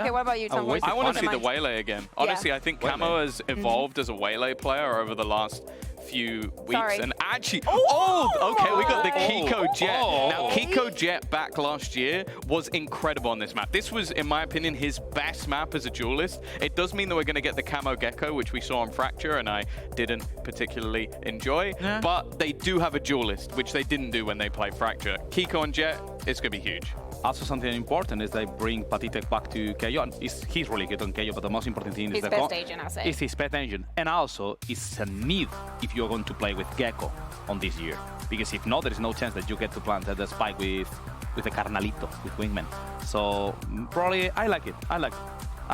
Okay, what about you, Tom? I want to see the Waylay again. Honestly, I think Camo has evolved as a Waylay player over the last few weeks. And actually, okay, we got the Kiko Jet. Now, Kiko Jet back last year was incredible on this map. This was, in my opinion, his best map as a duelist. It does mean that we're going to get the Camo Gecko, which we saw on Fracture, and I didn't particularly enjoy. But they do have a duelist, which they didn't do when they played Fracture. Kiko and Jet, it's going to be huge. Also, something important is they bring Patitek back to KO. He's really good on KO, but the most important thing is his best agent, I say. It's his best agent. And also, it's a need if you're going to play with Gecko on this year. Because if not, there is no chance that you get to plant the spike with the Carnalito, with Wingman. So, probably, I like it. I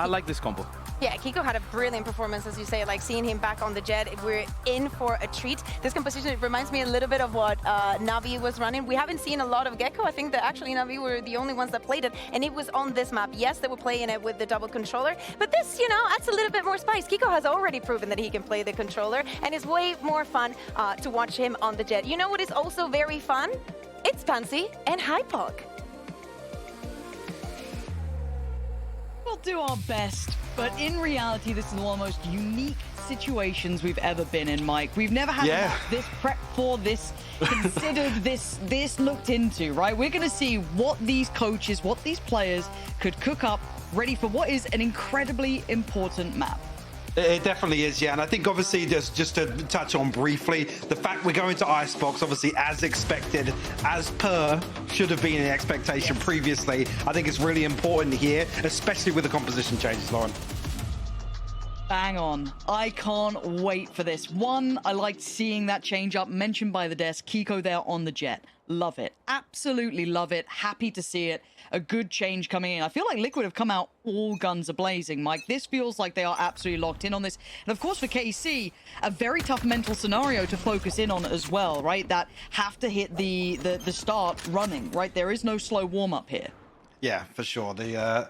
like this combo. Yeah, Kiko had a brilliant performance, as you say, like seeing him back on the Jet. We're in for a treat. This composition reminds me a little bit of what Navi was running. We haven't seen a lot of Gecko. I think that actually Navi were the only ones that played it, and it was on this map. Yes, they were playing it with the double controller, but this, you know, adds a little bit more spice. Kiko has already proven that he can play the controller, and it's way more fun to watch him on the Jet. You know what is also very fun? It's Pansy and Hypok. We'll do our best, but in reality, this is one of the most unique situations we've ever been in, Mike. We've never had this prep for, this considered, this looked into, right? We're going to see what these coaches, what these players could cook up, ready for what is an incredibly important map. It definitely is, yeah. And I think obviously just to touch on briefly, the fact we're going to Icebox, obviously as expected, as per should have been an expectation previously. I think it's really important here, especially with the composition changes, Lauren. Bang on. I can't wait for this. One, I liked seeing that change up mentioned by the desk. Kiko there on the Jet. Love it. Absolutely love it. Happy to see it. A good change coming in. I feel like Liquid have come out all guns a blazing, Mike. This feels like they are absolutely locked in on this. And of course for KC, a very tough mental scenario to focus in on as well, right? That have to hit the start running, right? There is no slow warm-up here. Yeah, for sure. I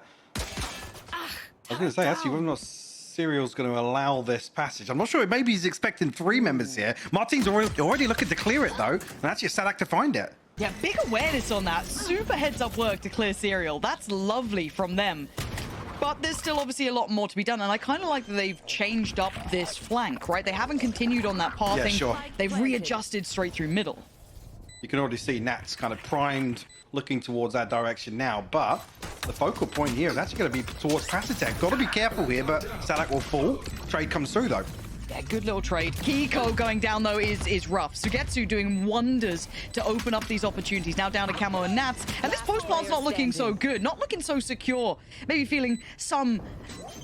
was going to say, actually, whether or not Serial's going to allow this passage. I'm not sure. Maybe he's expecting 3 members here. Martin's already looking to clear it, though. And actually, Sadak to find it. Yeah, big awareness on that. Super heads-up work to clear Serial. That's lovely from them. But there's still obviously a lot more to be done. And I kind of like that they've changed up this flank, right? They haven't continued on that pathing. Yeah, sure. They've readjusted straight through middle. You can already see Nat's kind of primed, looking towards that direction now. But the focal point here is actually going to be towards Pasitek. Got to be careful here, but Sadak will fall. Trade comes through, though. Yeah, good little trade. Kiko going down, though, is rough. Sugetsu doing wonders to open up these opportunities. Now down to Camo and Nats. And this post plant's not looking so good. Not looking so secure. Maybe feeling some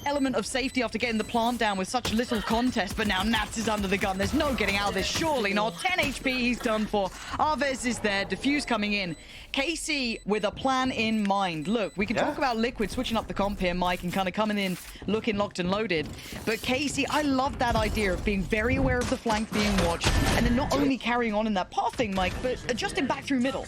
element of safety after getting the plant down with such little contest. But now Nats is under the gun. There's no getting out of this. Surely not. 10 HP he's done for. Arvez is there. Diffuse coming in. KC with a plan in mind. Look, we can talk about Liquid switching up the comp here, Mike, and kind of coming in looking locked and loaded. But KC, I love that idea of being very aware of the flank being watched, and then not only carrying on in that path thing, Mike, but adjusting back through middle.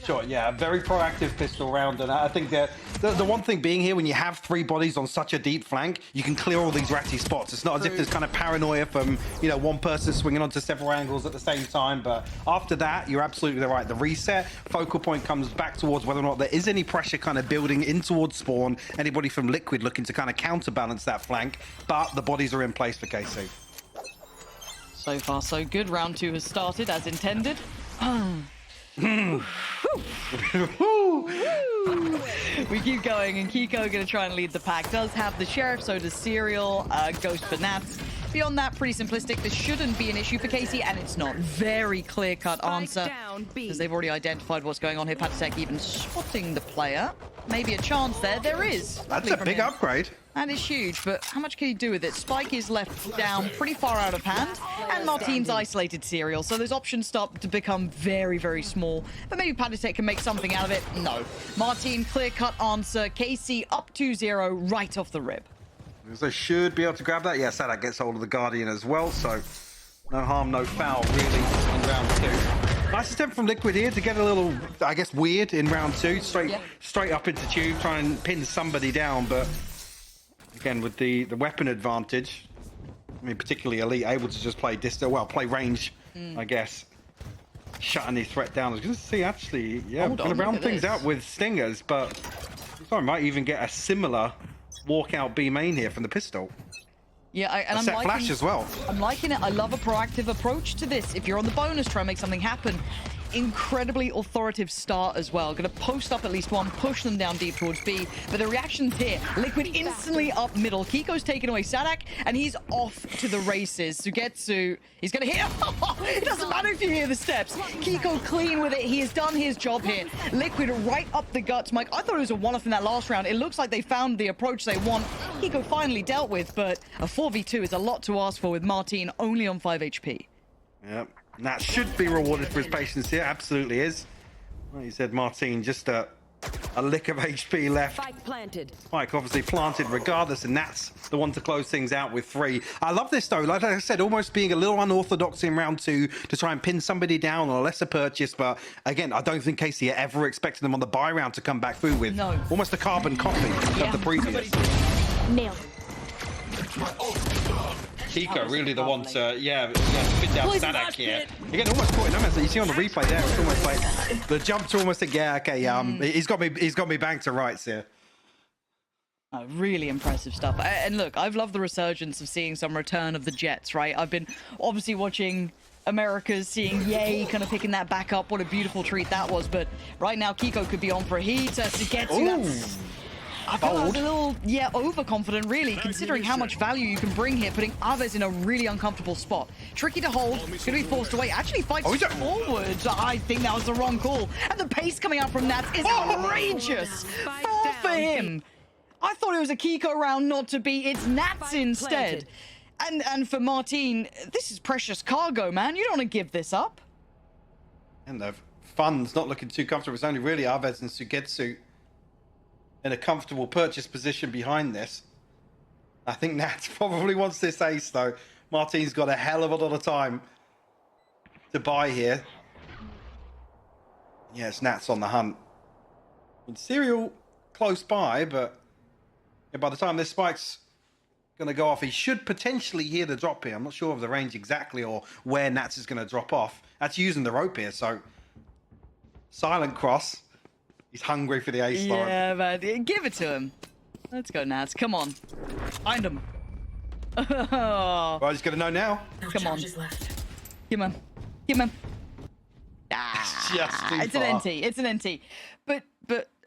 Sure, yeah, a very proactive pistol round, and I think that the one thing being here, when you have 3 bodies on such a deep flank, you can clear all these ratty spots. It's not as if there's kind of paranoia from, you know, one person swinging onto several angles at the same time, but after that, you're absolutely right. The reset, focal point comes back towards whether or not there is any pressure kind of building in towards spawn, anybody from Liquid looking to kind of counterbalance that flank, but the bodies are in place for KC. So far, so good. Round 2 has started as intended. We keep going, and Kiko going to try and lead the pack. Does have the Sheriff, so does Serial, Ghost for Nats. Beyond that, pretty simplistic. This shouldn't be an issue for Casey, and it's not. Very clear-cut answer, because they've already identified what's going on here. Patitek even spotting the player. Maybe a chance there. There is. That's a big upgrade. That is huge, but how much can he do with it? Spike is left down pretty far out of hand, and Martin's isolated Serial, so those options start to become very, very small. But maybe Patitek can make something out of it. No. Martin, clear-cut answer. KC up 2-0 right off the rip. They should be able to grab that. Yeah, Sadak gets hold of the Guardian as well, so no harm, no foul, really, in round 2. Nice attempt from Liquid here to get a little, I guess, weird in round 2. Straight up into tube, try and pin somebody down, but again, with the weapon advantage, I mean, particularly Elite, able to just play distant, well, play range, I guess, shutting the threat down. I was going to see, actually, yeah, we're going to round things out with Stingers, but I might even get a similar walk out B main here from the pistol. Yeah, and I'm set liking, flash as well. I'm liking it. I love a proactive approach to this. If you're on the bonus, try and make something happen. Incredibly authoritative start as well. Gonna post up at least one, push them down deep towards B. But the reaction's here. Liquid instantly up middle. Kiko's taking away Sadak, and he's off to the races. Sugetsu, he's gonna hit. It doesn't matter if you hear the steps. Kiko clean with it. He has done his job here. Liquid right up the guts. Mike, I thought it was a one-off in that last round. It looks like they found the approach they want. Kiko finally dealt with, but a 4v2 is a lot to ask for with Martin only on 5 HP. Yep. And that should be rewarded for his patience here. Absolutely is. Like you said, Martin, just a lick of HP left. Spike planted. Spike obviously planted regardless, and that's the one to close things out with 3. I love this though. Like I said, almost being a little unorthodox in round 2 to try and pin somebody down on a lesser purchase. But again, I don't think Casey ever expected them on the buy round to come back through with almost a carbon copy of the previous. Nailed it. Kiko really the one to, spin down Sadak here. Again, almost caught in numbers. You see on the replay there, it's almost like the jump to almost he's got me back to rights here. Really impressive stuff. And look, I've loved the resurgence of seeing some return of the Jets, right? I've been obviously watching America's, seeing Yay kind of picking that back up. What a beautiful treat that was. But right now, Kiko could be on for a heat. Sugetsu, I feel like a little, overconfident, really, considering how much value you can bring here, putting Aves in a really uncomfortable spot. Tricky to hold, going to be forced away. Actually fights forward. I think that was the wrong call. And the pace coming out from Nats is outrageous. 4 for him. I thought it was a Kiko round not to be. It's Nats instead. And for Martin, this is precious cargo, man. You don't want to give this up. And the fun's not looking too comfortable. It's only really Aves and Sugetsu in a comfortable purchase position behind this. I think Nats probably wants this ace though. Martin's got a hell of a lot of time to buy here. Yes, Nats on the hunt. I mean, Serial close by, but by the time this spike's going to go off, he should potentially hear the drop here. I'm not sure of the range exactly or where Nats is going to drop off. That's using the rope here, so silent cross. He's hungry for the ace start. Yeah, man. Give it to him. Let's go, Nats. Come on. Find him. Well, he's going to know now. Come on. Give him. Give him. It's an NT. It's an NT. But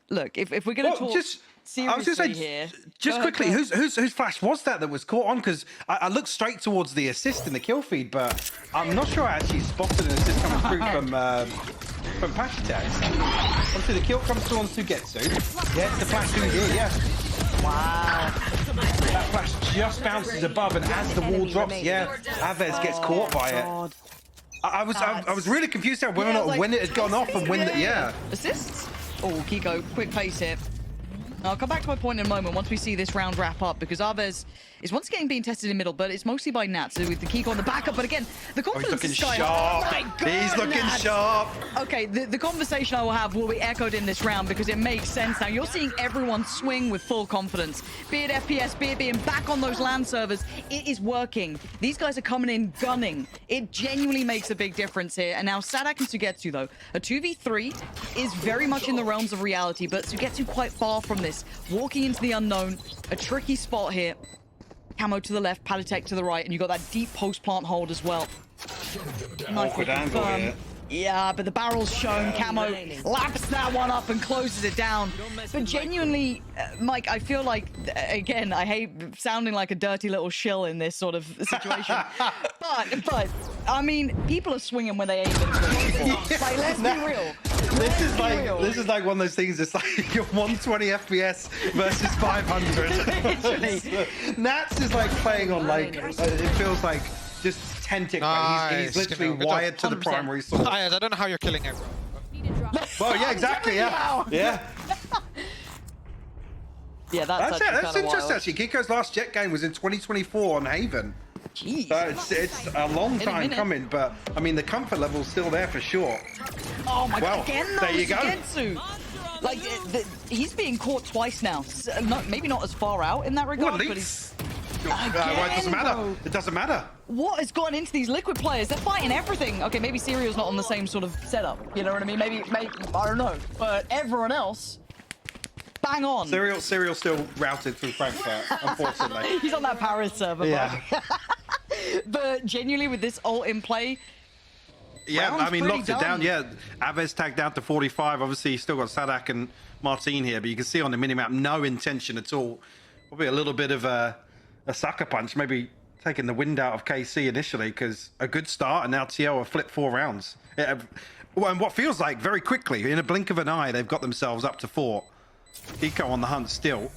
look, if we're going to talk seriously I was going to say, here, just quickly, whose flash was that was caught on? Because I looked straight towards the assist in the kill feed, but I'm not sure I actually spotted an assist coming through from Pashitak. Obviously, the kill comes through on Sugetsu. Yeah, it's the flash through here, yeah. Wow. That flash just bounces above, and as the wall drops, Aves gets caught by it. I was really confused there whether or not when it had gone off and when Assists? Oh, Kiko, quick pace here. I'll come back to my point in a moment once we see this round wrap up, because Aves is once again being tested in middle, but it's mostly by Nats with the Kiko on the backup. But again, the confidence is sky high. Oh my God, he's looking sharp. Okay, the conversation I will have will be echoed in this round because it makes sense now. You're seeing everyone swing with full confidence. Be it FPS, be it being back on those LAN servers, it is working. These guys are coming in gunning. It genuinely makes a big difference here. And now Sadak and Sugetsu, though, a 2v3 is very much in the realms of reality, but Sugetsu quite far from this. Walking into the unknown, a tricky spot here. Camo to the left, Palitek to the right, and you got that deep post-plant hold as well. Awkward angle here. Yeah, but the barrel's shown. Camo laps that one up and closes it down. But genuinely, Mike, I feel like, again, I hate sounding like a dirty little shill in this sort of situation. but I mean, people are swinging when they ain't been swinging before. Like, let's be real. This is like one of those things. It's like you're 120 FPS versus 500. Nats is like playing on like it feels like just Tentic. He's literally wired to the primary source. I don't know how you're killing everyone. Well, yeah, exactly. Yeah. Yeah, that's interesting. Actually, Kiko's last Jet game was in 2024 on Haven. Jeez. It's a long time coming, but I mean the comfort level's still there for sure. Oh my God! Again, though, there you go. Like he's being caught twice now. Maybe not as far out in that regard, but he's. Well, it doesn't matter. Though. It doesn't matter. What has gotten into these Liquid players? They're fighting everything. Okay, maybe Serial's not on the same sort of setup. You know what I mean? Maybe I don't know. But everyone else, bang on. Serial still routed through Frankfurt, unfortunately. He's on that Paris server. Yeah. But genuinely, with this ult in play, yeah, I mean, locked it down. done. Yeah, Aves tagged down to 45. Obviously, he's still got Sadak and Martin here, but you can see on the minimap, no intention at all. Probably a little bit of a sucker punch, maybe taking the wind out of KC initially, because a good start, and now TL have flipped 4 rounds. Well, and what feels like very quickly, in a blink of an eye, they've got themselves up to 4. Eco on the hunt still.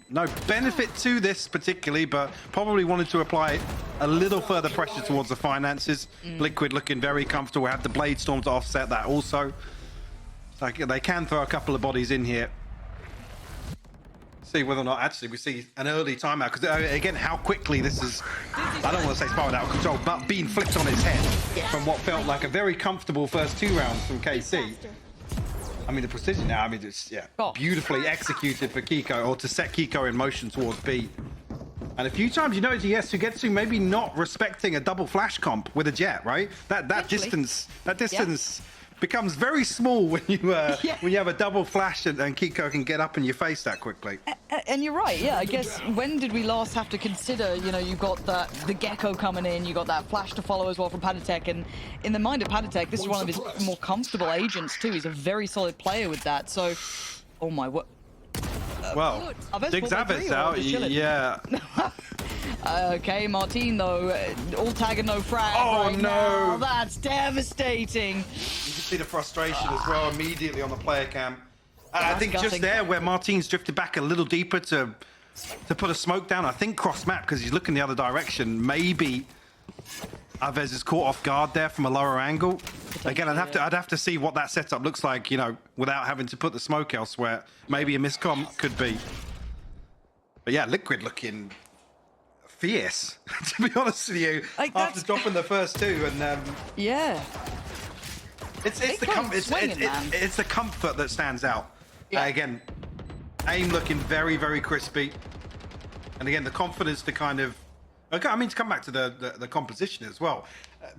No benefit to this particularly, but probably wanted to apply a little further pressure towards the finances. Liquid looking very comfortable. Had the Blade Storm to offset that also. Like they can throw a couple of bodies in here. See whether or not actually we see an early timeout, because again, how quickly this is, I don't want to say spiraled out of control, but being flipped on its head from what felt like a very comfortable first 2 rounds from KC. I mean, the precision now, I mean, it's beautifully executed for Kiko, or to set Kiko in motion towards B. And a few times you notice, yes, Sugetsu maybe not respecting a double flash comp with a jet, right? That distance becomes very small when you when you have a double flash and Kiko can get up in your face that quickly. And you're right, yeah. I guess when did we last have to consider, you know, you've got the Gecko coming in, you got that flash to follow as well from Patatek, and in the mind of Patatek, this is one of his more comfortable agents too. He's a very solid player with that. So, oh my word. Well, digs Aves out, yeah. Okay, Martin though, all tag and no frag. Oh right no, now. That's devastating. You can see the frustration as well immediately on the player cam. And I think just there where Martin's drifted back a little deeper to put a smoke down, I think cross map because he's looking the other direction. Maybe Aves is caught off guard there from a lower angle. Again, I'd have to see what that setup looks like, you know, without having to put the smoke elsewhere. Maybe a miscom could be. But yeah, Liquid looking fierce, to be honest with you, like after dropping the first 2. And yeah, it's the comfort that stands out. Yeah. Again, aim looking very, very crispy, and again the confidence to kind of, I mean, to come back to the composition as well,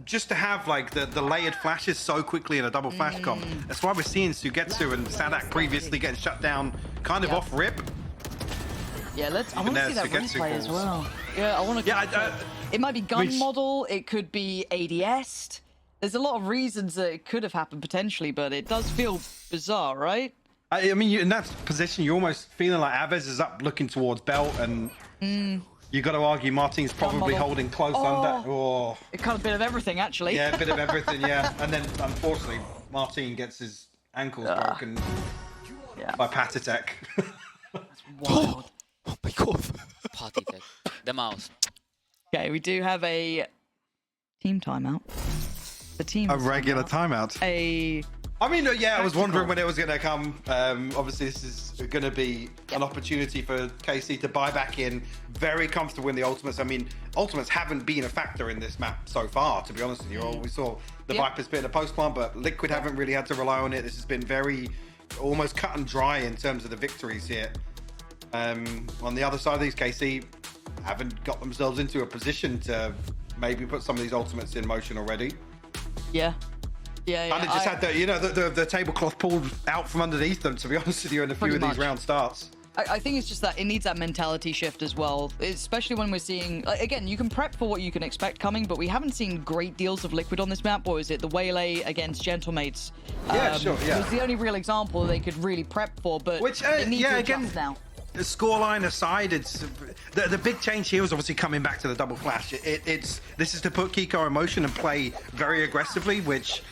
just to have like the layered flashes so quickly in a double flash comp. That's why we're seeing Sugetsu and Sadak previously getting shut down kind of off rip. Yeah, I want to see that replay as well. Yeah, I want to. Yeah, it might be gun model. It could be ADS. There's a lot of reasons that it could have happened potentially, but it does feel bizarre, right? I mean, in that position, you're almost feeling like Aves is up looking towards belt, and you got to argue Martin's probably holding close under. Oh, it kind of a bit of everything, actually. Yeah, a bit of everything, yeah. And then, unfortunately, Martin gets his ankles broken by Patatek. That's wild. Oh my god. Party tech. The mouse. Okay, we do have a team timeout. The team. A regular timeout. I mean, yeah, I was wondering when it was going to come. Obviously, this is going to be an opportunity for KC to buy back in. Very comfortable in the ultimates. I mean, ultimates haven't been a factor in this map so far, to be honest with you. We saw the Vipers bit in a post plant, but Liquid haven't really had to rely on it. This has been very, almost cut and dry in terms of the victories here. On the other side of these, KC haven't got themselves into a position to maybe put some of these ultimates in motion already. Yeah. And it just had the tablecloth pulled out from underneath them, to be honest with you, in a few of these round starts. I think it's just that it needs that mentality shift as well, especially when we're seeing, again, you can prep for what you can expect coming, but we haven't seen great deals of Liquid on this map. Or is it the Waylay against Gentlemates? Yeah, sure, yeah. It was the only real example they could really prep for, but it needs to adjust now. The scoreline aside, it's the big change here is obviously coming back to the double flash. This is to put Kiko in motion and play very aggressively, which,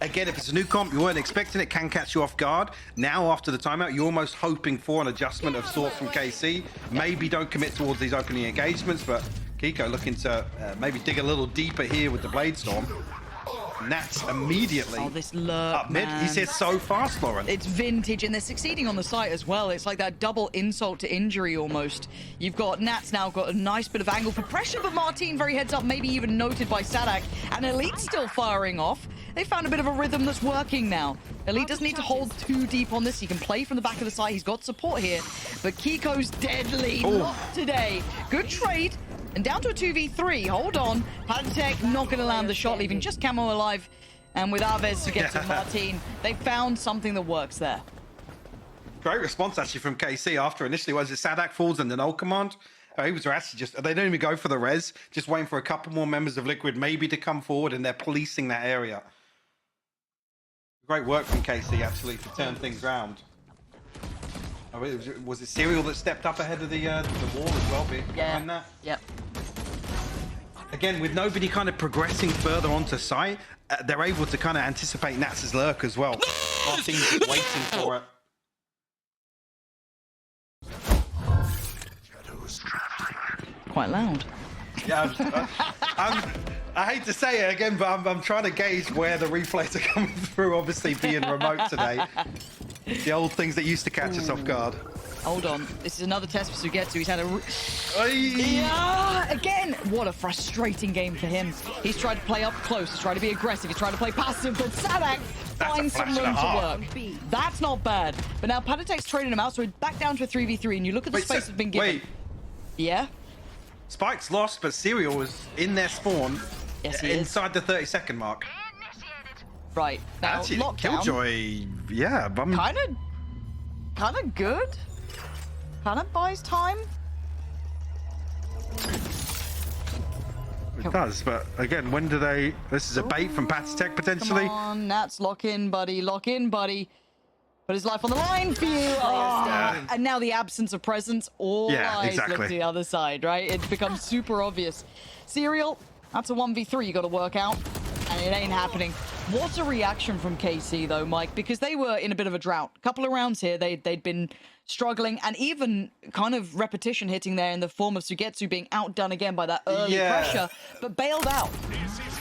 again, if it's a new comp, you weren't expecting it, can catch you off guard. Now, after the timeout, you're almost hoping for an adjustment of sorts from KC. Maybe don't commit towards these opening engagements, but Kiko looking to maybe dig a little deeper here with the Blade Storm. Nats immediately this lurk, up mid. He's here so fast, Lauren. It's vintage, and they're succeeding on the site as well. It's like that double insult to injury almost. You've got Nats now got a nice bit of angle for pressure, but Martin very heads up, maybe even noted by Sadak. And Elite still firing off. They found a bit of a rhythm that's working now. Elite doesn't need to hold too deep on this. He can play from the back of the site. He's got support here, but Kiko's deadly locked today. Good trade. And down to a 2v3. Hold on. Patatek not going to land the shot, leaving just Camo alive. And with Aves to get to Martin, they found something that works there. Great response actually from KC after initially was it Sadak falls and then ult command. He was actually just, they don't even go for the res, just waiting for a couple more members of Liquid maybe to come forward, and they're policing that area. Great work from KC actually to turn things round. Oh, was it Serial that stepped up ahead of the wall as well behind that? Yep. Again, with nobody kind of progressing further onto site, they're able to kind of anticipate Nats's lurk as well. Martin's just waiting for it. Quite loud. Yeah, I hate to say it again, but I'm trying to gauge where the replays are coming through, obviously being remote today. The old things that used to catch us off guard. Hold on. This is another test for Sugetsu. He's had a... Yeah! Again! What a frustrating game for him. He's tried to play up close. He's tried to be aggressive. He's tried to play passive, but Sadak finds some room to work. That's not bad. But now Patatek's trading him out, so we're back down to a 3v3, and you look at the space that's been given. Wait. Yeah? Spike's lost, but Serial is in their spawn. Yes, he is. Inside the 30-second mark. Right. Now, Actually, lockdown. Killjoy, yeah. Kind of good. Kind of buys time. It does, but again, when do they... This is a bait from Patatek, potentially. Come on, Nats, lock in, buddy. Lock in, buddy. Put his life on the line for you. Oh. And now the absence of presence, all eyes look to the other side, right? It becomes super obvious. Serial, that's a 1v3 you got to work out, and it ain't happening. What a reaction from KC, though, Mike, because they were in a bit of a drought. A couple of rounds here, they'd been struggling, and even kind of repetition hitting there in the form of Sugetsu being outdone again by that early pressure, but bailed out.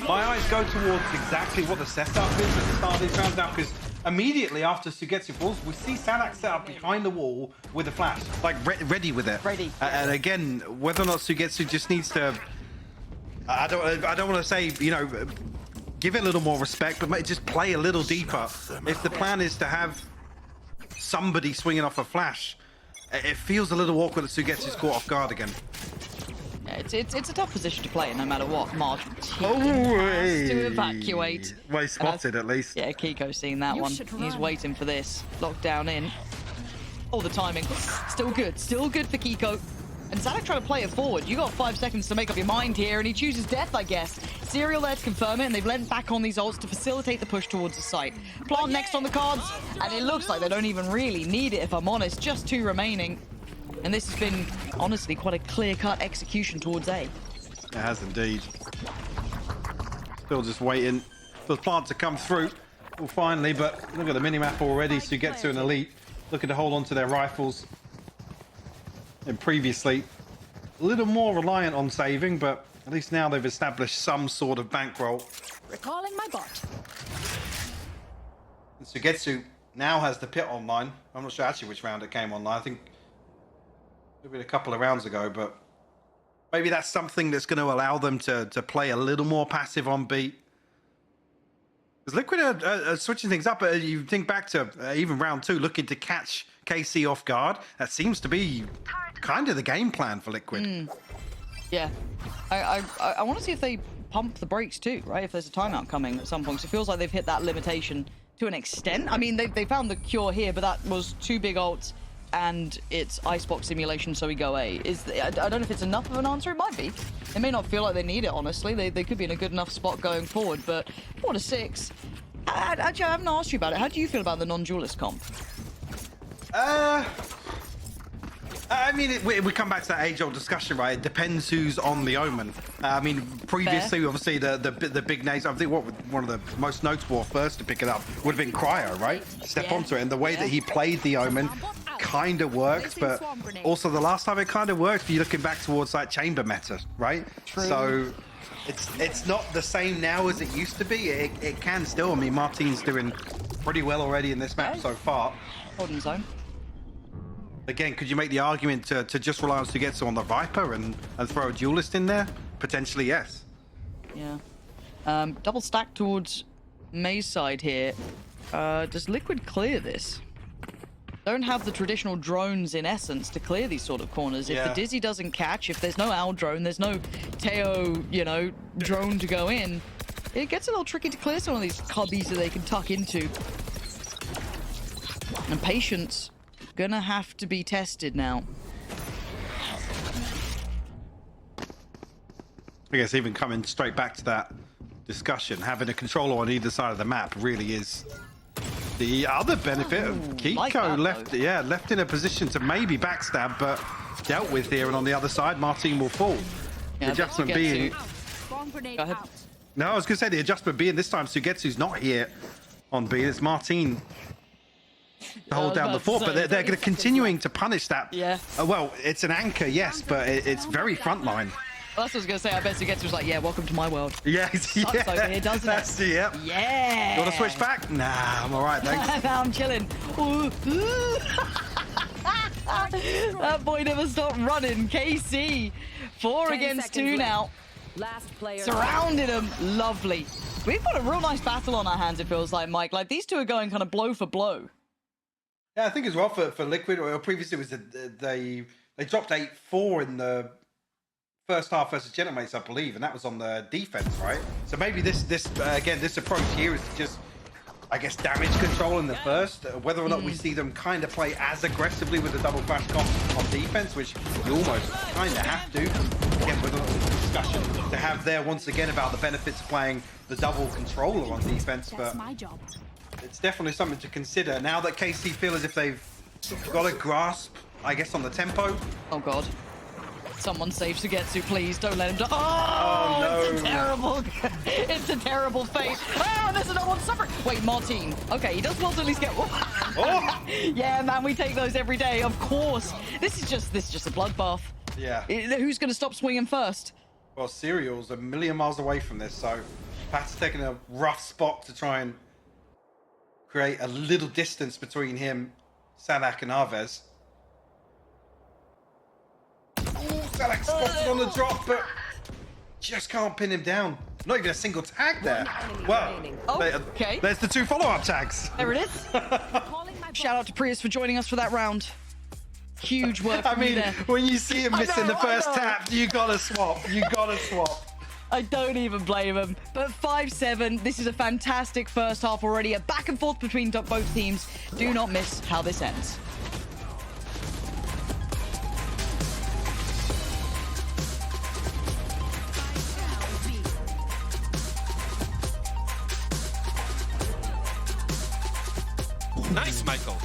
My eyes go towards exactly what the setup is at the start of these rounds now, because immediately after Sugetsu falls, we see Sadak set up behind the wall with a flash, like ready with it. Ready. And again, whether or not Sugetsu just needs to, I don't want to say, you know, give it a little more respect, but just play a little deeper. If the plan is to have somebody swinging off a flash, it feels a little awkward that Sugetsu's caught off guard again. Yeah, it's a tough position to play in, no matter what. Marge has to evacuate. Well, he's spotted at least. Yeah, Kiko's seen that one. He's waiting for this. Lockdown in. Oh, the timing. Still good for Kiko. And Sadak trying to play it forward. You got 5 seconds to make up your mind here, and he chooses death, I guess. Serial there to confirm it, and they've lent back on these ults to facilitate the push towards the site. Plant next on the cards, and it looks like they don't even really need it, if I'm honest. Just 2 remaining. And this has been, honestly, quite a clear-cut execution towards A. It has indeed. Still just waiting for the plant to come through. Well, finally, but look at the minimap already. Sugetsu and Elite looking to hold on to their rifles. And previously, a little more reliant on saving, but at least now they've established some sort of bankroll. Recalling my bot. And Sugetsu now has the pit online. I'm not sure actually which round it came online. I think maybe a couple of rounds ago, but maybe that's something that's going to allow them to play a little more passive on beat. Because Liquid are switching things up. You think back to even round 2, looking to catch KC off guard. That seems to be kind of the game plan for Liquid. Yeah. I want to see if they pump the brakes too, right? If there's a timeout coming at some point. So it feels like they've hit that limitation to an extent. I mean, they found the cure here, but that was 2 big ults, and it's icebox simulation, so we go A. I don't know if it's enough of an answer. It might be. They may not feel like they need it, honestly. They could be in a good enough spot going forward, but 4-6. Actually, I haven't asked you about it. How do you feel about the non-duelist comp? I mean, we come back to that age-old discussion, right? It depends who's on the Omen. I mean, previously, obviously, the big names, I think one of the most notable first to pick it up would have been Cryo, right? Step onto it, and the way that he played the Omen kind of works, but also the last time it kind of worked, you're looking back towards like chamber meta, right? True. So it's not the same now as it used to be. It can still. I mean, Martin's doing pretty well already in this map so far. Holding zone. Again, could you make the argument to just rely on Sugetsu on the Viper and throw a duelist in there? Potentially, yes. Yeah. Double stack towards May's side here. Does Liquid clear this? Don't have the traditional drones in essence to clear these sort of corners. If the Dizzy doesn't catch, if there's no Owl drone, there's no Teo, you know, drone to go in, it gets a little tricky to clear some of these cubbies that they can tuck into. And Patience gonna have to be tested now. I guess even coming straight back to that discussion, having a controller on either side of the map really is the other benefit. Kiko like that, left in a position to maybe backstab, but dealt with here, and on the other side, Martin will fall. Yeah, the adjustment being... Go ahead. No, I was going to say the adjustment being this time Sugetsu's not here on B. It's Martin to hold down the fort, but they're going to continuing to punish that. Yeah. Well, it's an anchor, yes, but it's very frontline. Well, that's what I was going to say. I bet Sugetsu was like, yeah, welcome to my world. Yeah, Sucks over here, doesn't it? That's yep. Yeah. You want to switch back? Nah, I'm all right, thanks. Now I'm chilling. Ooh, ooh. That boy never stopped running. KC, 4 against 2 now. Last player. Surrounded him. Lovely. We've got a real nice battle on our hands, it feels like, Mike. Like, these two are going kind of blow for blow. Yeah, I think as well for Liquid, or previously it was they dropped 8-4 in the first half versus Genemates, I believe, and that was on the defense, right? So maybe this approach here is to just, I guess, damage control in the first. Whether or not we see them kind of play as aggressively with the double flash comp on defense, which you almost kind of have to. Again, with a discussion to have there once again about the benefits of playing the double controller on defense, but my job. it's definitely something to consider now that KC feel as if they've got a grasp, I guess, on the tempo. Oh, God. Someone save Sugetsu, please. Don't let him die. Oh, no. It's a terrible... it's a terrible fate. Oh, and there's another one suffering. Wait, Martin. Okay, he does well to at least get... Oh! Yeah, man, we take those every day. Of course. This is just a bloodbath. Yeah. Who's going to stop swinging first? Well, Serial's a million miles away from this, so Pat's taking a rough spot to try and create a little distance between him, Sadak, and Arvez. Oh, Sadak spotted on the drop, but just can't pin him down. Not even a single tag there. Well, okay. There's the 2 follow-up tags. There it is. Shout out to Prius for joining us for that round. Huge work. I mean, there. when you see him missing the first tap, you gotta swap. You gotta swap. I don't even blame him. But 5-7, this is a fantastic first half already. A back and forth between both teams. Do not miss how this ends. Nice, Michael.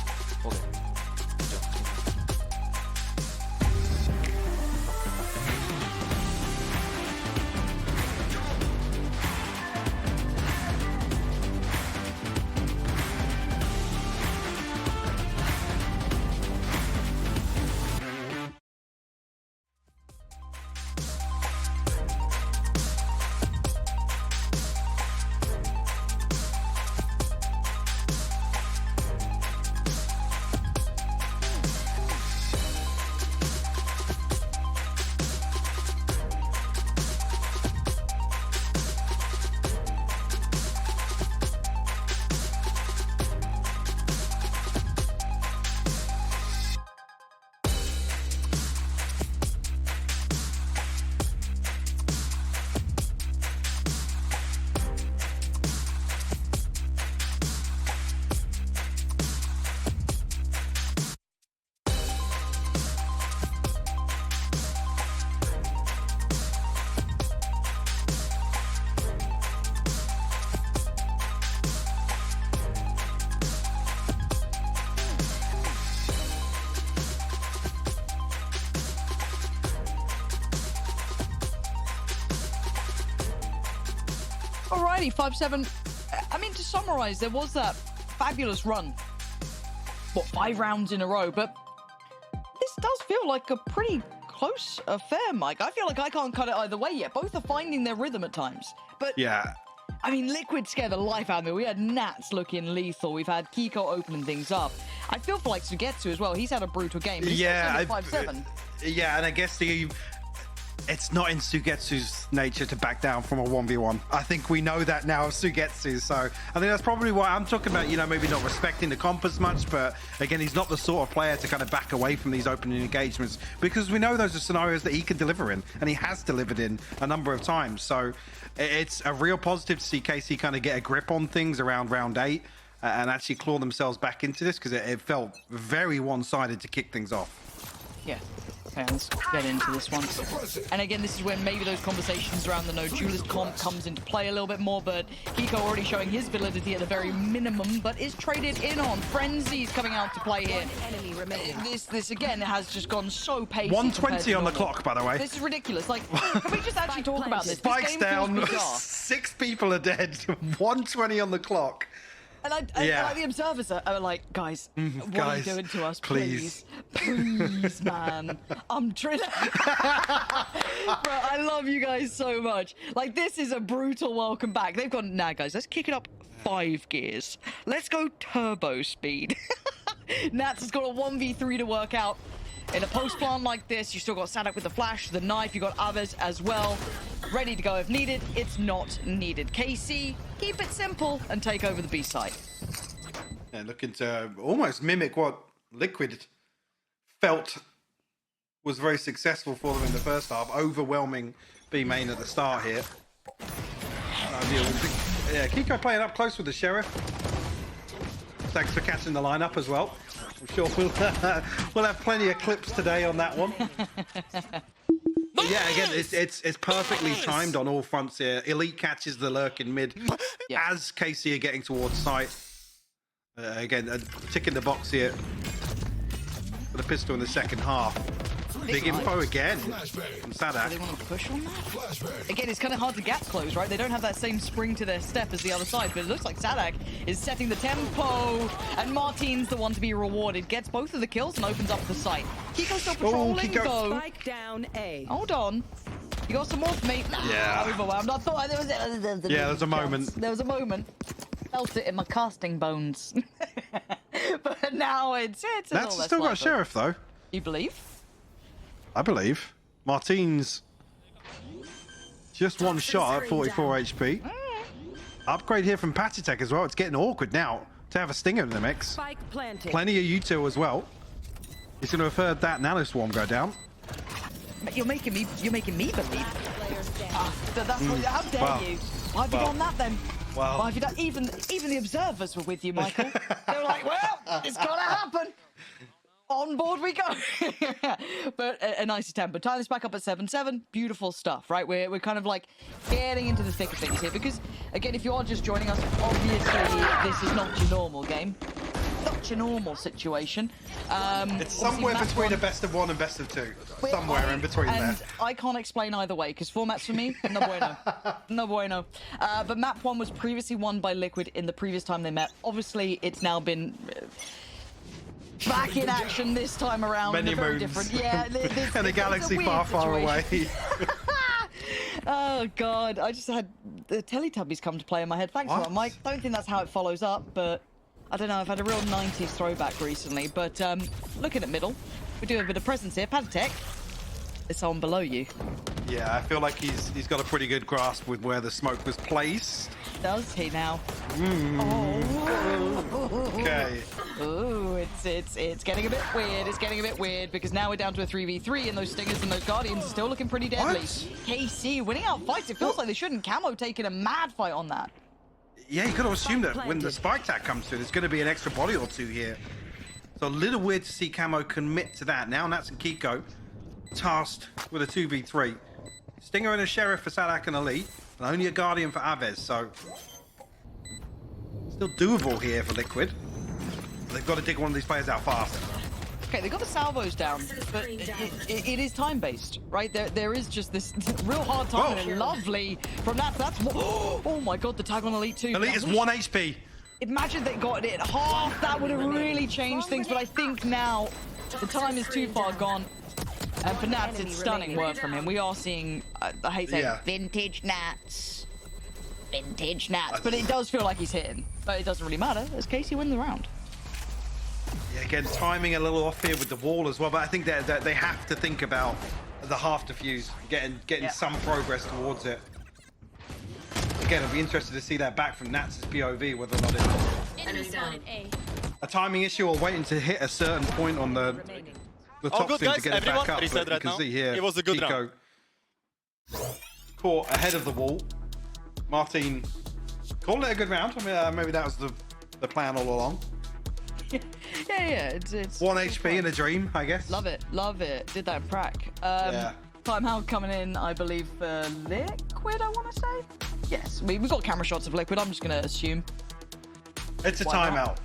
Alrighty, 5-7. I mean, to summarize, there was that fabulous run. What, 5 rounds in a row? But this does feel like a pretty close affair, Mike. I feel like I can't cut it either way yet. Both are finding their rhythm at times. But Yeah. I mean, Liquid scared the life out of me. We had Nats looking lethal. We've had Kiko opening things up. I feel for like Sugetsu as well. He's had a brutal game. But he's Yeah, 5-7. Yeah, and I guess it's not in Sugetsu's nature to back down from a 1v1. I think we know that now of Sugetsu, so I think that's probably why I'm talking about, maybe not respecting the comp as much, but again, he's not the sort of player to kind of back away from these opening engagements, because we know those are scenarios that he can deliver in, and he has delivered in a number of times, so it's a real positive to see KC kind of get a grip on things around round 8. and actually claw themselves back into this, because it felt very one-sided to kick things off. Yeah. Okay, let's get into this one. And again, this is where maybe those conversations around the no duelist comp comes into play a little bit more, but Kiko already showing his validity at the very minimum, but is traded in on. Frenzy's coming out to play here. This again has just gone so pacey. 120 on the clock, by the way. This is ridiculous. Like, can we just actually talk about this? Spikes this game down, feels bizarre. 6 people are dead, 120 on the clock. And like the observers are like, guys, what guys, are you doing to us? please. Please, man. I'm trying. Bro, I love you guys so much. Like, this is a brutal welcome back. They've gone, nah, guys, let's kick it up 5 gears. Let's go turbo speed. Nats has got a 1v3 to work out. In a post plant like this, you still got Sadak with the flash, the knife, you got Aves as well. Ready to go if needed. It's not needed. KC, keep it simple and take over the B side. Yeah, looking to almost mimic what Liquid felt was very successful for them in the first half. Overwhelming B main at the start here. Yeah, Kiko playing up close with the Sheriff. Thanks for catching the lineup as well. I'm sure we'll have plenty of clips today on that one. But yeah, again, it's perfectly timed on all fronts here. Elite catches the lurk in mid as KC are getting towards site. Again, ticking the box here for the pistol in the second half. Big info again from Sadak. Do they want to push on that? Again, it's kind of hard to gap close, right? They don't have that same spring to their step as the other side, but it looks like Sadak is setting the tempo, and Martin's the one to be rewarded. Gets both of the kills and opens up the site. Kiko's still patrolling, though. Spike down A. Hold on. You got some more for me? Yeah. Overwhelmed. I thought there was there's a moment. There was a moment. Felt it in my casting bones. But now it's a little That's less still got a likely. Sheriff, though. You believe? I believe. Martin's just one shot at 44 HP. Upgrade here from Patitek as well. It's getting awkward now to have a Stinger in the mix. Spike planted. Plenty of U2 as well. He's going to have heard that Nano Swarm go down. You're making me believe. That's what, how dare you? Why have you done that then? Well, Why have you done? Even the observers were with you, Michael. They were like, well, it's gotta happen. On board we go. But a nice attempt. But tie this back up at 7-7. Beautiful stuff, right? We're kind of like getting into the thick of things here, because again, if you are just joining us, obviously this is not your normal game. Not your normal situation. it's somewhere between a best of 1 and best of 2. Somewhere in between there. And I can't explain either way, because formats for me, no bueno. No bueno. But map 1 was previously won by Liquid in the previous time they met. Obviously, it's now been back in action this time around. Many moons. Different. Yeah, and a galaxy far, far away. Oh, God. I just had the Teletubbies come to play in my head. Thanks for that, Mike. Don't think that's how it follows up, but I don't know. I've had a real 90s throwback recently. But looking at middle, we do have a bit of presence here. Patitek, it's on below you. Yeah, I feel like he's got a pretty good grasp with where the smoke was placed. Does he now? Oh. Okay. Ooh, it's getting a bit weird. It's getting a bit weird, because now we're down to a 3v3, and those Stingers and those Guardians are still looking pretty deadly. What? KC winning out fights. It feels like they shouldn't. Camo taking a mad fight on that. Yeah, you got to assume that when the spike tag comes through, there's going to be an extra body or two here. So a little weird to see Camo commit to that. Now Nats and Kiko tasked with a 2v3. Stinger and a Sheriff for Sadak and Elite, and only a Guardian for Aves, so still doable here for Liquid. They've got to dig one of these players out fast. Okay, they got the salvos down, but it is time-based, right? There is just this real hard time, and lovely from that. That's oh my God, the tag on Elite 2. Elite is 1 HP. Imagine they got it at half. That would have really changed things, but I think now the time is too far gone. And for Nats, it's stunning work from him. We are seeing, I hate saying vintage Nats. Vintage Nats. But it does feel like he's hitting. But it doesn't really matter, as Casey wins the round. Yeah, again, timing a little off here with the wall as well, but I think that they have to think about the half defuse, getting some progress towards it. Again, I'll be interested to see that back from Nats' POV, whether or not it's a timing issue or waiting to hit a certain point on the top good, thing guys. to get it back up. But you can see here, it was a good Kiko round. Caught ahead of the wall. Martin calling it a good round. I mean, maybe that was the the plan all along. yeah. It's 1 HP in a dream, I guess. Love it. Did that in prac. Yeah. Timeout coming in, I believe, for Liquid, I want to say. Yes, we've got camera shots of Liquid. I'm just going to assume. It's a Why timeout. not?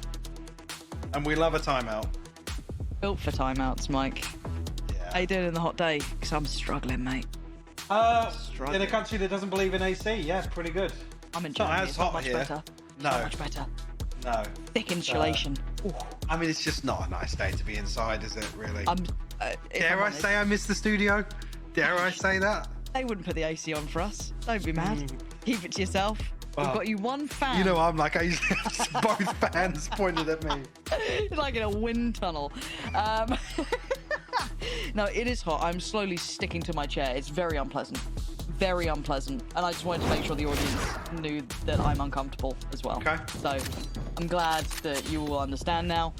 And we love a timeout. Built for timeouts, Mike. Yeah. How you doing in the hot day? Because I'm struggling, mate. In a country that doesn't believe in AC, yeah, pretty good. I'm It's not enjoying it. as It's hot not much here. better. No. Not much better. No. Thick insulation. I mean, it's just not a nice day to be inside, is it, really? If Dare I'm I honest, say I miss the studio? Dare I say that? They wouldn't put the AC on for us. Don't be mad. Keep it to yourself. We've Well, got you one fan. You know, I'm like, I usually have both fans pointed at me. It's like in a wind tunnel. No, it is hot. I'm slowly sticking to my chair. It's very unpleasant. Very unpleasant. And I just wanted to make sure the audience knew that I'm uncomfortable as well. Okay. So I'm glad that you will understand now.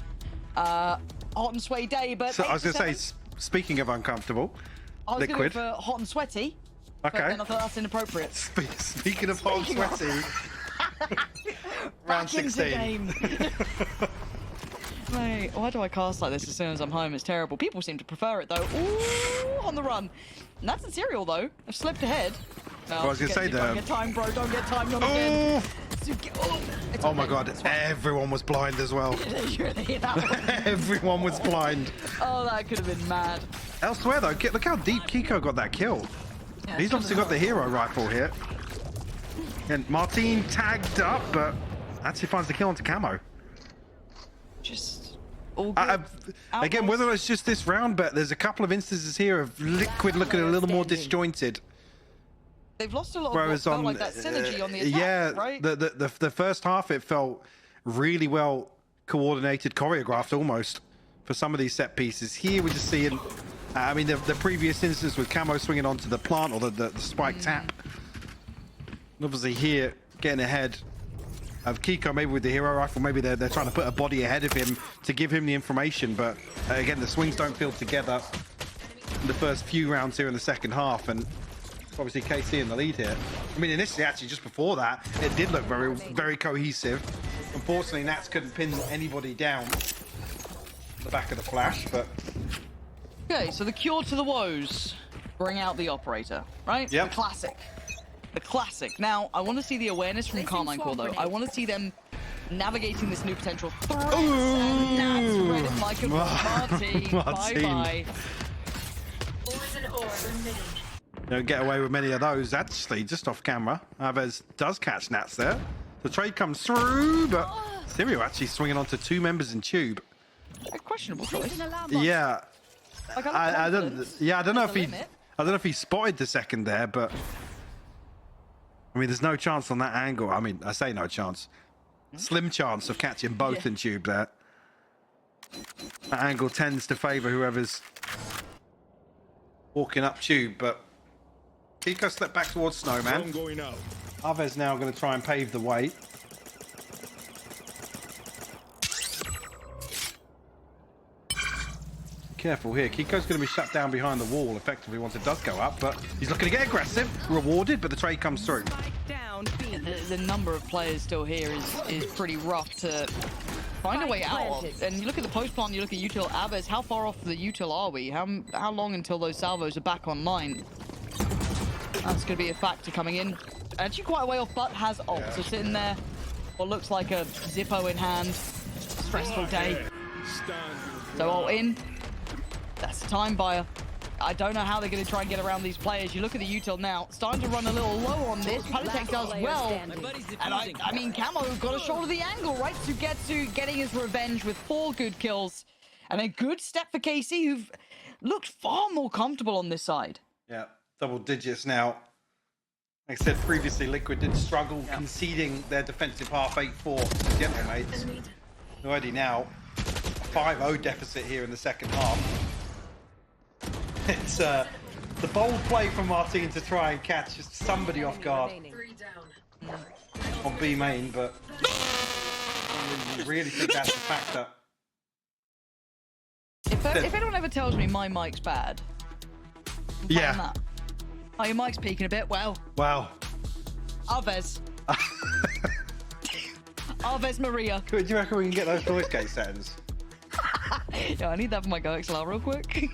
Hot and sweaty day, but... So I was going to say, speaking of uncomfortable, I was going Liquid. for hot and sweaty. But Okay. then I thought that's inappropriate. Speaking of hot and Speaking of- sweaty, round Back into 16. game. Mate, why do I cast like this as soon as I'm home? It's terrible. People seem to prefer it though. Ooh, on the run. And that's in serial though. I've slipped ahead. No, I was gonna say, don't though- get time, bro. Don't get time. Not again. Oh my god, everyone was blind as well. Everyone was blind. Oh, that could have been mad. Elsewhere though, look how deep Kiko got that kill. Yeah, He's obviously got the hero rifle here. And Martin tagged up, but actually finds the kill onto Camo. Just all good. Again, whether it's just this round, but there's a couple of instances here of Liquid looking a little more disjointed. They've lost a lot of Whereas what felt on like that synergy on the attack, yeah, right? the first half it felt really well coordinated, choreographed almost for some of these set pieces. Here we're just seeing, I mean, the previous instance with Camo swinging onto the plant or the spike tap. And obviously here getting ahead of Kiko, maybe with the hero rifle, maybe they're trying to put a body ahead of him to give him the information. But again, the swings don't feel together in the first few rounds here in the second half, and obviously KC in the lead here. I mean, initially, actually, just before that, it did look very, very cohesive. Unfortunately, Nats couldn't pin anybody down the back of the flash, but... Okay, so the cure to the woes. Bring out the operator, right? Yep. The classic. The classic. Now, I want to see the awareness from Carmine Core, though. I want to see them navigating this new potential threat. And Nats read it like a Martin. Bye-bye. Don't get away with many of those, actually, just off camera. Alves does catch Nats there. The trade comes through, but Sirio actually swinging onto two members in Tube. A questionable choice. Yeah, Like, I don't. Yeah, I don't know if he. limit. I don't know if he spotted the second there, but I mean, there's no chance on that angle. I mean, I say no chance. Slim chance of catching both in Tube there. That angle tends to favour whoever's walking up Tube, but Kiko stepped back towards Snowman. Alves now going to try and pave the way. Careful here. Kiko's going to be shut down behind the wall effectively once it does go up, but he's looking to get aggressive. Rewarded, but the trade comes through. The number of players still here is pretty rough to find a way out of. And you look at the post plant, you look at util. Alves, how far off the util are we? How long until those salvos are back online? That's going to be a factor coming in. Actually quite a way off, but has ult. So sitting there, what looks like a Zippo in hand. Stressful day. So ult in. That's the time buyer. I don't know how they're going to try and get around these players. You look at the util now, starting to run a little low on this. Palitek does well. And I mean, Camo got to shoulder the angle, right? To get to getting his revenge with 4 good kills. And a good step for KC, who've looked far more comfortable on this side. Yeah, double digits now. Like I said previously, Liquid did struggle conceding their defensive half 8-4 to get their mates. Already now, a 5-0 deficit here in the second half. It's the bold play from Martin to try and catch just somebody off guard on B main, but I really think that's a factor. If anyone ever tells me my mic's bad, I'm fine on that. Oh, your mic's peaking a bit. Well, Wow. Alves. Aves Maria. Do you reckon we can get those noise gate settings? Yeah, I need that for my GoXLR real quick.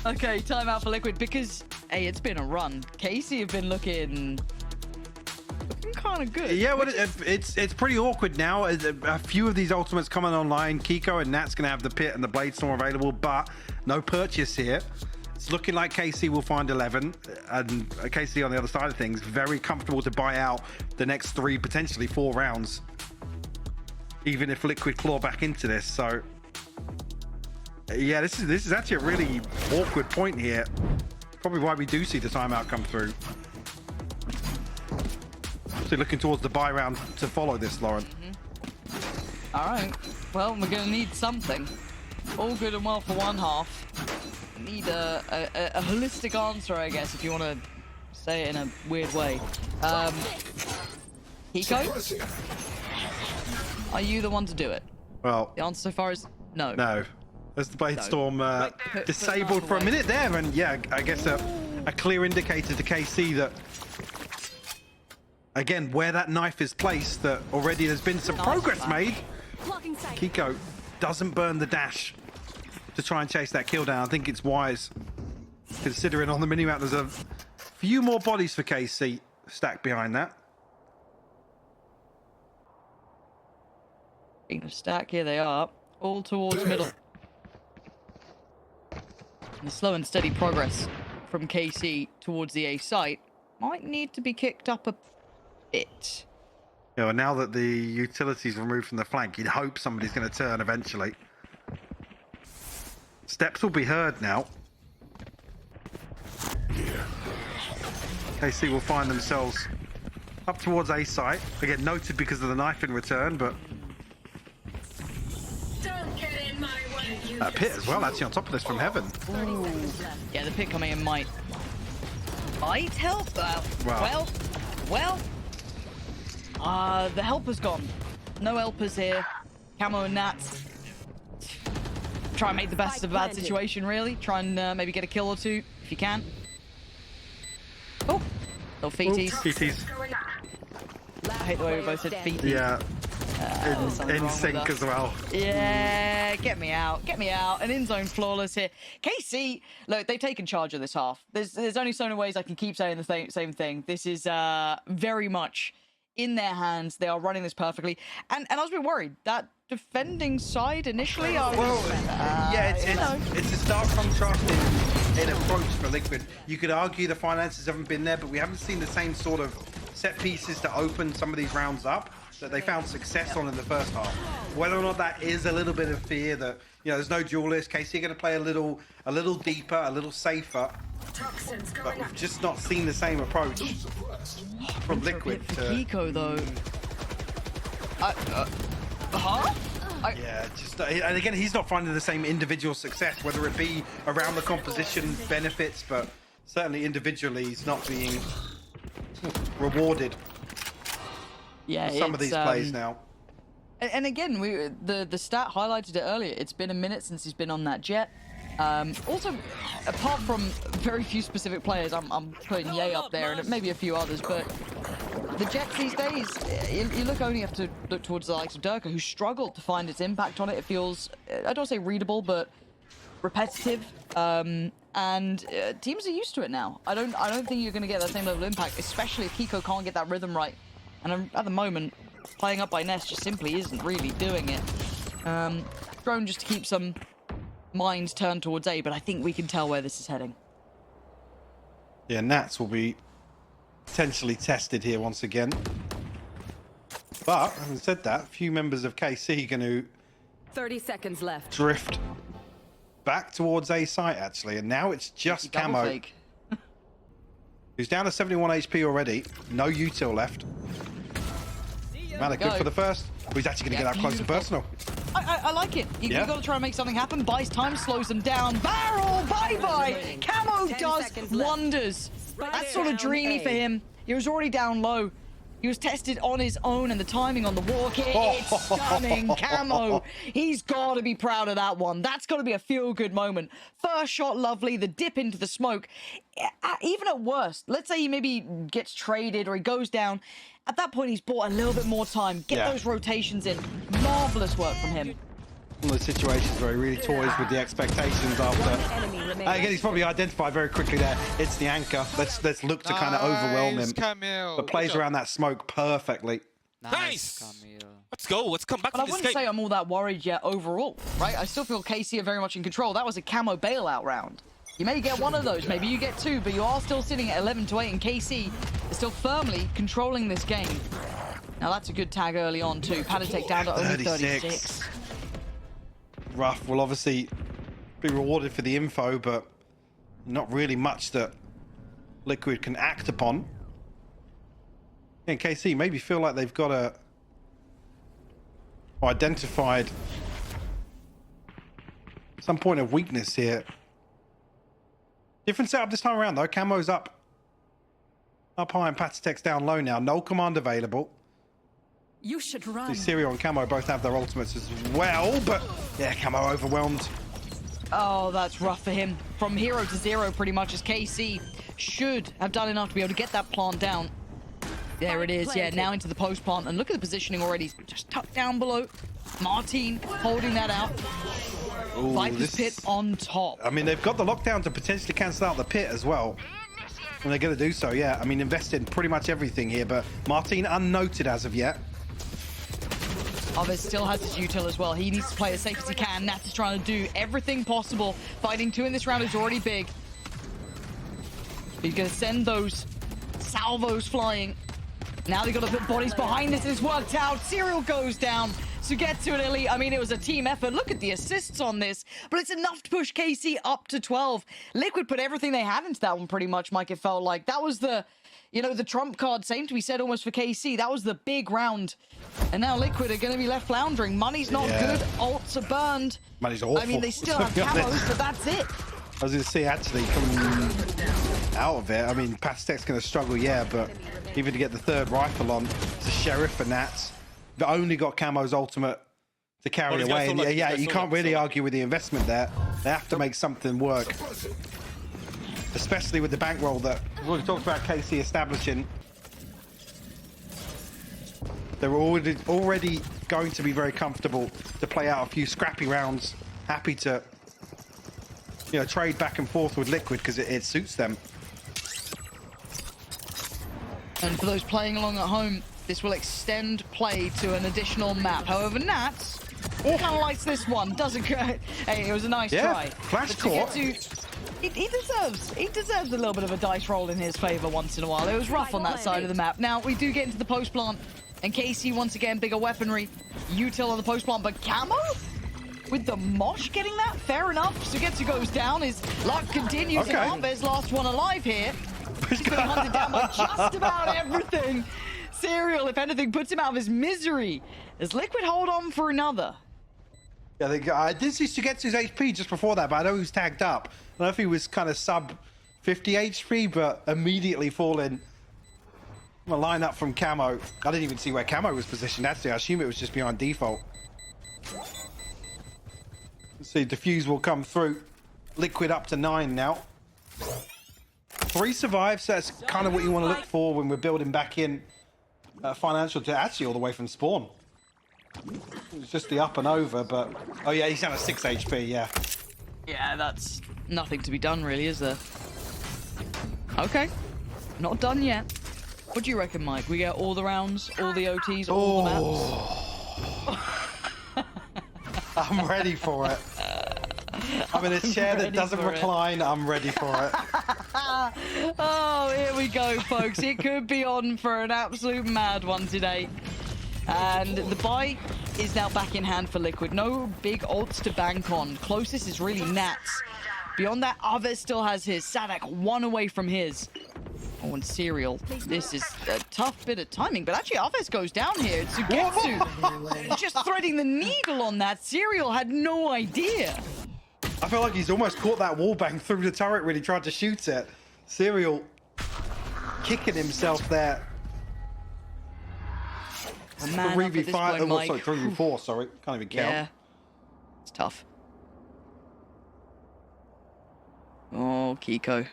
Okay, timeout for Liquid because, hey, it's been a run. Casey have been looking kind of good. Yeah, well, it's pretty awkward now. A few of these ultimates coming online. Kiko and Nat's going to have the Pit and the Blade Storm available, but no purchase here. It's looking like KC will find 11, and KC on the other side of things, very comfortable to buy out the next 3, potentially 4 rounds, even if Liquid claw back into this. So, yeah, this is actually a really awkward point here. Probably why we do see the timeout come through. So looking towards the buy round to follow this, Lauren. All right. Well, we're going to need something. All good and well for one half. Need a holistic answer, I guess, if you want to say it in a weird way. Hiko? Are you the one to do it? Well, the answer so far is no. No. As the Blade Storm disabled for a minute there, and yeah, I guess a clear indicator to KC that, again, where that knife is placed, that already there's been some progress made. Kiko doesn't burn the dash to try and chase that kill down. I think it's wise, considering on the mini-map there's a few more bodies for KC stacked behind that. Being a stack, here they are, all towards middle. And the slow and steady progress from KC towards the A site might need to be kicked up a bit. You know, now that the utility's removed from the flank, you'd hope somebody's going to turn eventually. Steps will be heard now. KC will find themselves up towards A site. Again, noted because of the knife in return, but Pit as well, actually, on top of this from Heaven. Ooh. Yeah, the Pit coming in might help. Well, the helper's gone. No helpers here. Camo and Nats. Try and make the best of a bad situation, really. Try and maybe get a kill or 2 if you can. Oh, little feeties. Feeties. I hate the way we both said feeties. Yeah. In sync as well. Yeah, get me out. And in zone flawless here. KC, look, they've taken charge of this half. There's only so many ways I can keep saying the same thing. This is very much in their hands. They are running this perfectly. And I was a bit worried that defending side initially. It's a stark contrast in approach for Liquid. You could argue the finances haven't been there, but we haven't seen the same sort of set pieces to open some of these rounds up that they found success on in the first half. Whether or not that is a little bit of fear that, you know, there's no duelist, KC are going to play a little deeper, a little safer, but we've just not seen the same approach from Liquid. For Kiko though. Yeah, and again, he's not finding the same individual success, whether it be around the composition benefits, but certainly individually he's not being rewarded. Yeah, some of these plays now. And again, the stat highlighted it earlier. It's been a minute since he's been on that jet. Also, apart from very few specific players, I'm putting Ye up there and maybe a few others, but the Jets these days, you only have to look towards the likes of Durka, who struggled to find its impact on it. It feels, I don't want to say readable, but repetitive. And teams are used to it now. I don't think you're going to get that same level of impact, especially if Kiko can't get that rhythm right. And at the moment, playing up by Nest just simply isn't really doing it. Drone just to keep some minds turned towards A, but I think we can tell where this is heading. Yeah, Nats will be potentially tested here once again. But, having said that, a few members of KC are going to 30 seconds left. Drift back towards A site, actually. And now it's just Camo, who's down to 71 HP already. No util left. Mana good for the first. Oh, he's actually going to get that close and personal. I like it. You got to try and make something happen. Buys time, slows them down. Barrel, bye-bye. Camo does wonders. That's sort of dreamy for him. He was already down low. He was tested on his own, and the timing on the walk, it's stunning. Camo, he's got to be proud of that one. That's got to be a feel-good moment. First shot, lovely. The dip into the smoke. Even at worst, let's say he maybe gets traded or he goes down. At that point, he's bought a little bit more time. Get those rotations in. Marvelous work from him. One of the situations where he really toys with the expectations after. Again, he's probably identified very quickly there. It's the anchor. Let's look to kind of overwhelm him. Camille. But plays around that smoke perfectly. Nice. Camille. Let's go. Let's come back But I to this wouldn't game. say I'm all that worried yet overall, right? I still feel KC are very much in control. That was a camo bailout round. You may get one of those, maybe you get two, but you are still sitting at 11-8, and KC is still firmly controlling this game. Now that's a good tag early on too. Patatek down to only 36. Rough will obviously be rewarded for the info, but not really much that Liquid can act upon. And KC maybe feel like they've got a identified some point of weakness here. Different setup this time around though. Camo's up high and Patatek's down low now. No command available. You should run. Serial and Camo both have their ultimates as well, but yeah, Camo overwhelmed. Oh, that's rough for him. From 0 to 0 pretty much, as KC should have done enough to be able to get that plant down. There it is, yeah, now into the post plant, and look at the positioning already, just tucked down below. Martin holding that out. Ooh, Viper's pit on top. I mean, they've got the lockdown to potentially cancel out the pit as well. And they're going to do so, yeah. I mean, invest in pretty much everything here, but Martin unnoted as of yet. Aves still has his util as well. He needs to play as safe as he can. Nats is trying to do everything possible. Fighting 2 in this round is already big. He's going to send those salvos flying. Now they've got to put bodies behind this. It's worked out. Serial goes down. Sugetsu and Illy, I mean, it was a team effort. Look at the assists on this, but it's enough to push KC up to 12. Liquid put everything they had into that one pretty much, Mike, it felt like. That was the, you know, the trump card, same to be said almost for KC. That was the big round. And now Liquid are going to be left floundering. Money's not good. Ults are burned. Money's awful. I mean, they still have camos, but that's it. I was going to see actually coming out of it. I mean, Patatek's going to struggle, yeah, but even to get the third rifle on, it's a Sheriff for Nats. They've only got Camo's ultimate to carry away. And yeah, you can't really argue with the investment there. They have to make something work. Especially with the bankroll that we talked about KC establishing. They were already going to be very comfortable to play out a few scrappy rounds. Happy to, you know, trade back and forth with Liquid because it suits them. And for those playing along at home, this will extend play to an additional map. However, Nats kind of likes this one. Doesn't hey, it was a nice try. Flash caught. He deserves a little bit of a dice roll in his favor once in a while. It was rough on that side of the map. Now we do get into the post plant, and KC once again bigger weaponry. Util on the post plant, but Camo with the Mosh getting that. Fair enough. Sugetsu goes down. His luck continues. Okay. And Aves last one alive here. He's being hunted down by just about everything. Serial, if anything, puts him out of his misery. As Liquid hold on for another. Yeah, I did see Sugetsu's HP just before that, but I know he was tagged up. I don't know if he was kind of sub 50 HP, but immediately falling. A line up from Camo. I didn't even see where Camo was positioned, actually. I assume it was just behind default. Let's see, Diffuse will come through. Liquid up to 9 now. 3 survives, so that's kind of what you want to look for when we're building back in. Financial to actually all the way from spawn. It's just the up and over, but oh yeah, he's down at 6 HP. Yeah. Yeah, that's nothing to be done, really, is there? Okay, not done yet. What do you reckon, Mike? We get all the rounds, all the OTs, all the maps. I'm ready for it. I'm in a chair that doesn't recline. I'm ready for it. Oh, here we go, folks. It could be on for an absolute mad one today. And the buy is now back in hand for Liquid. No big ults to bank on. Closest is really Nats. Beyond that, Aves still has his. Sadak 1 away from his. Oh, and Serial. This is a tough bit of timing, but actually Aves goes down here. Sugetsu just threading the needle on that. Serial had no idea. I feel like he's almost caught that wallbang through the turret when he tried to shoot it. Serial kicking himself there. A man up at this 3v5, point, Mike. sorry, 3v4, sorry. Can't even count. Yeah. It's tough. Oh, Kiko.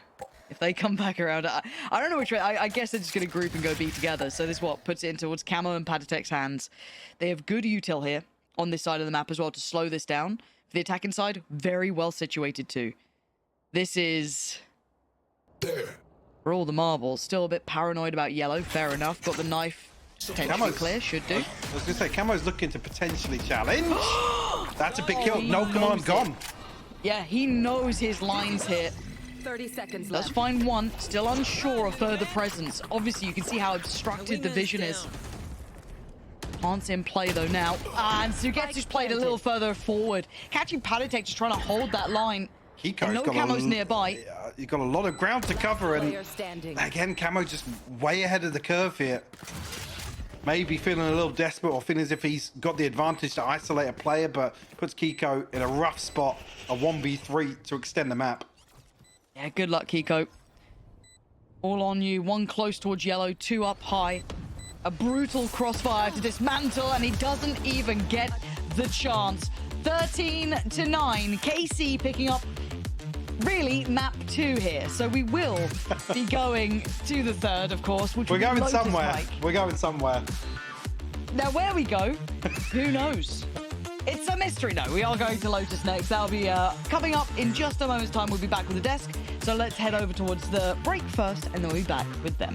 If they come back around, I don't know which way. I guess they're just going to group and go B together. So this what puts it in towards Camo and Patatek's hands. They have good util here on this side of the map as well to slow this down. For the attacking side, very well situated too. This is... For all the marbles, still a bit paranoid about yellow. Fair enough. Got the knife. Potentially clear, should do. I was going to say, Camo's looking to potentially challenge. That's a big kill. No command gone. Yeah, he knows his lines here. 30 seconds Does left. find one, still unsure of further presence. Obviously, you can see how obstructed the vision is. Can't see him play though now. And Sugetsu's played a little further forward. Catching Patatek just trying to hold that line. Kiko's No got Camo's nearby. You've got a lot of ground to cover, and Player standing. again, Camo just way ahead of the curve here. Maybe feeling a little desperate or feeling as if he's got the advantage to isolate a player, but puts Kiko in a rough spot, a 1v3 to extend the map. Yeah, good luck, Kiko. All on you. One close towards yellow, two up high. A brutal crossfire to dismantle, and he doesn't even get the chance. 13-9. KC picking up, really, map 2 here. So we will be going to the third, of course. Which We're will be going Lotus somewhere. Mike. We're going somewhere. Now, where we go, who knows? It's a mystery, though. We are going to Lotus next. That'll be coming up in just a moment's time. We'll be back with the desk. So let's head over towards the break first, and then we'll be back with them.